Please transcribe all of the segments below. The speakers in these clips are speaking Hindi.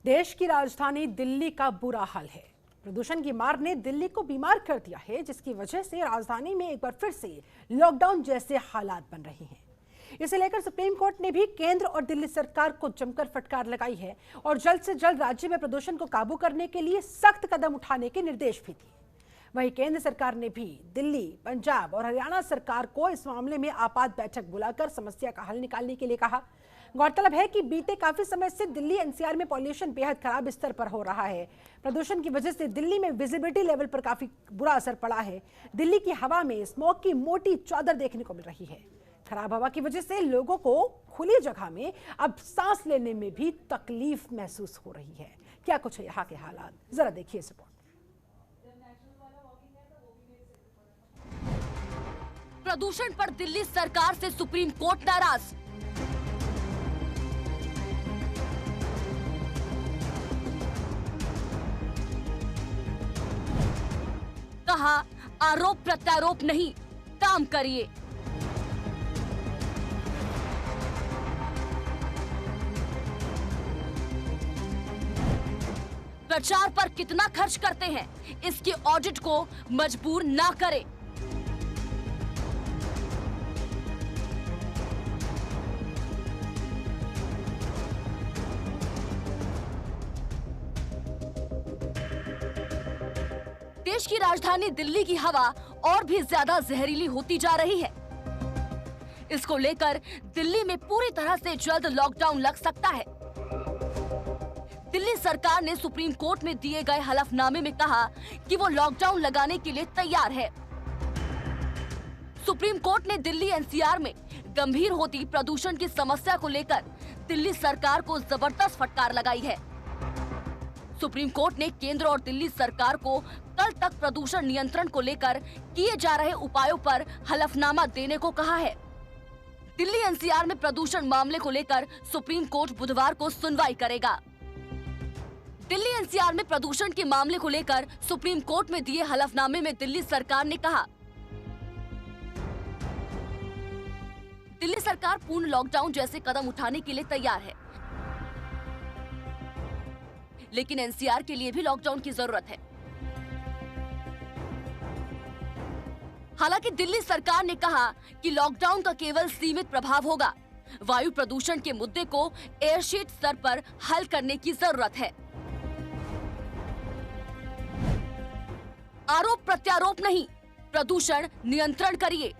देश की राजधानी दिल्ली का बुरा हाल है। प्रदूषण की मार ने दिल्ली को बीमार कर दिया है, जिसकी वजह से राजधानी में एक बार फिर से लॉकडाउन जैसे हालात बन रहे हैं। इसे लेकर सुप्रीम कोर्ट ने भी केंद्र और दिल्ली सरकार को जमकर फटकार लगाई है और जल्द से जल्द राज्य में प्रदूषण को काबू करने के लिए सख्त कदम उठाने के निर्देश भी दिए। वहीं केंद्र सरकार ने भी दिल्ली, पंजाब और हरियाणा सरकार को इस मामले में आपात बैठक बुलाकर समस्या का हल निकालने के लिए कहा। गौरतलब है कि बीते काफी समय से दिल्ली एनसीआर में पॉल्यूशन बेहद खराब स्तर पर हो रहा है। प्रदूषण की वजह से दिल्ली में विजिबिलिटी लेवल पर काफी बुरा असर पड़ा है। दिल्ली की हवा में स्मॉग की मोटी चादर देखने को मिल रही है। खराब हवा की वजह से लोगों को खुली जगह में अब सांस लेने में भी तकलीफ महसूस हो रही है। क्या कुछ है यहाँ के हालात, जरा देखिए इस रिपोर्ट। प्रदूषण पर दिल्ली सरकार से सुप्रीम कोर्ट नाराज। कहा, आरोप प्रत्यारोप नहीं, काम करिए। प्रचार पर कितना खर्च करते हैं, इसके ऑडिट को मजबूर ना करें। देश की राजधानी दिल्ली की हवा और भी ज्यादा जहरीली होती जा रही है। इसको लेकर दिल्ली में पूरी तरह से जल्द लॉकडाउन लग सकता है। दिल्ली सरकार ने सुप्रीम कोर्ट में दिए गए हलफनामे में कहा कि वो लॉकडाउन लगाने के लिए तैयार है। सुप्रीम कोर्ट ने दिल्ली एनसीआर में गंभीर होती प्रदूषण की समस्या को लेकर दिल्ली सरकार को जबरदस्त फटकार लगाई है। सुप्रीम कोर्ट ने केंद्र और दिल्ली सरकार को कल तक प्रदूषण नियंत्रण को लेकर किए जा रहे उपायों पर हलफनामा देने को कहा है। दिल्ली एनसीआर में प्रदूषण मामले को लेकर सुप्रीम कोर्ट बुधवार को सुनवाई करेगा। दिल्ली एनसीआर में प्रदूषण के मामले को लेकर सुप्रीम कोर्ट में दिए हलफनामे में दिल्ली सरकार ने कहा, दिल्ली सरकार पूर्ण लॉकडाउन जैसे कदम उठाने के लिए तैयार है, लेकिन एनसीआर के लिए भी लॉकडाउन की जरूरत है। हालांकि दिल्ली सरकार ने कहा कि लॉकडाउन का केवल सीमित प्रभाव होगा। वायु प्रदूषण के मुद्दे को एयरशीट स्तर पर हल करने की जरूरत है। आरोप प्रत्यारोप नहीं, प्रदूषण नियंत्रण करिए।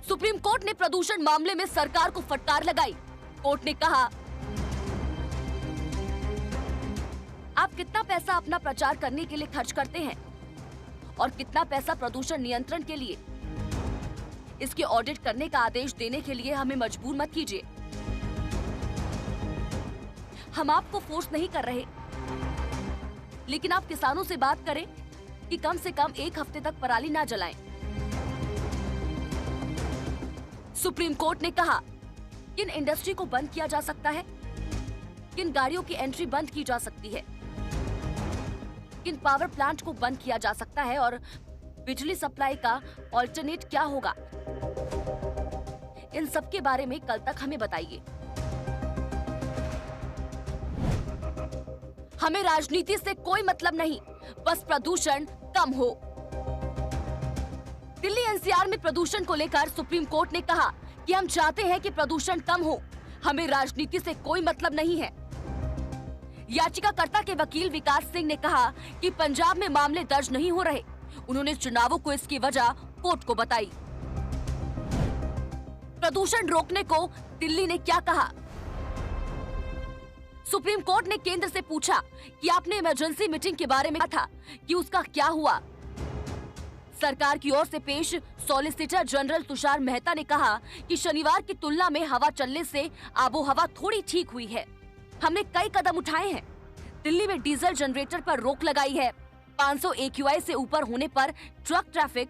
सुप्रीम कोर्ट ने प्रदूषण मामले में सरकार को फटकार लगाई। कोर्ट ने कहा, आप कितना पैसा अपना प्रचार करने के लिए खर्च करते हैं और कितना पैसा प्रदूषण नियंत्रण के लिए, इसके ऑडिट करने का आदेश देने के लिए हमें मजबूर मत कीजिए। हम आपको फोर्स नहीं कर रहे, लेकिन आप किसानों से बात करें कि कम से कम एक हफ्ते तक पराली ना जलाएं। सुप्रीम कोर्ट ने कहा, किन इंडस्ट्री को बंद किया जा सकता है, किन गाड़ियों की एंट्री बंद की जा सकती है, किन पावर प्लांट को बंद किया जा सकता है और बिजली सप्लाई का ऑल्टरनेट क्या होगा, इन सब के बारे में कल तक हमें बताइए। हमें राजनीति से कोई मतलब नहीं, बस प्रदूषण कम हो। दिल्ली एनसीआर में प्रदूषण को लेकर सुप्रीम कोर्ट ने कहा कि हम चाहते हैं कि प्रदूषण कम हो, हमें राजनीति से कोई मतलब नहीं है। याचिकाकर्ता के वकील विकास सिंह ने कहा कि पंजाब में मामले दर्ज नहीं हो रहे। उन्होंने चुनावों को इसकी वजह कोर्ट को बताई। प्रदूषण रोकने को दिल्ली ने क्या कहा? सुप्रीम कोर्ट ने केंद्र से पूछा कि आपने इमरजेंसी मीटिंग के बारे में कहा था कि उसका क्या हुआ। सरकार की ओर से पेश सॉलिसिटर जनरल तुषार मेहता ने कहा कि शनिवार की तुलना में हवा चलने से आबोहवा थोड़ी ठीक हुई है। हमने कई कदम उठाए हैं। दिल्ली में डीजल जनरेटर पर रोक लगाई है। 500 AQI से ऊपर होने पर ट्रक ट्रैफिक,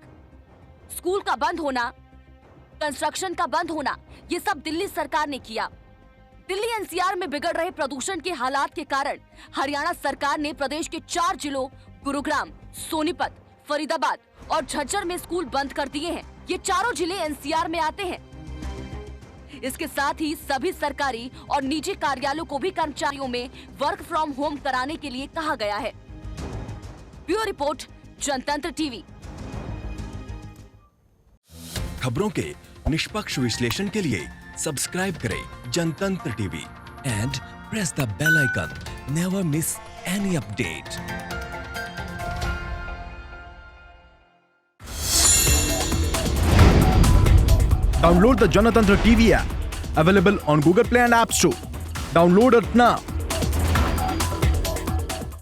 स्कूल का बंद होना, कंस्ट्रक्शन का बंद होना, ये सब दिल्ली सरकार ने किया। दिल्ली एनसीआर में बिगड़ रहे प्रदूषण के हालात के कारण हरियाणा सरकार ने प्रदेश के 4 जिलों गुरुग्राम, सोनीपत, फरीदाबाद और झज्जर में स्कूल बंद कर दिए हैं। ये चारों जिले एनसीआर में आते हैं। इसके साथ ही सभी सरकारी और निजी कार्यालयों को भी कर्मचारियों में वर्क फ्रॉम होम कराने के लिए कहा गया है। Bureau report, Janatantra TV. खबरों के निष्पक्ष विश्लेषण के लिए सब्सक्राइब करें Janatantra TV and press the bell icon. Never miss any update. Download the Janatantra TV app, available on Google Play and App Store. Download it now.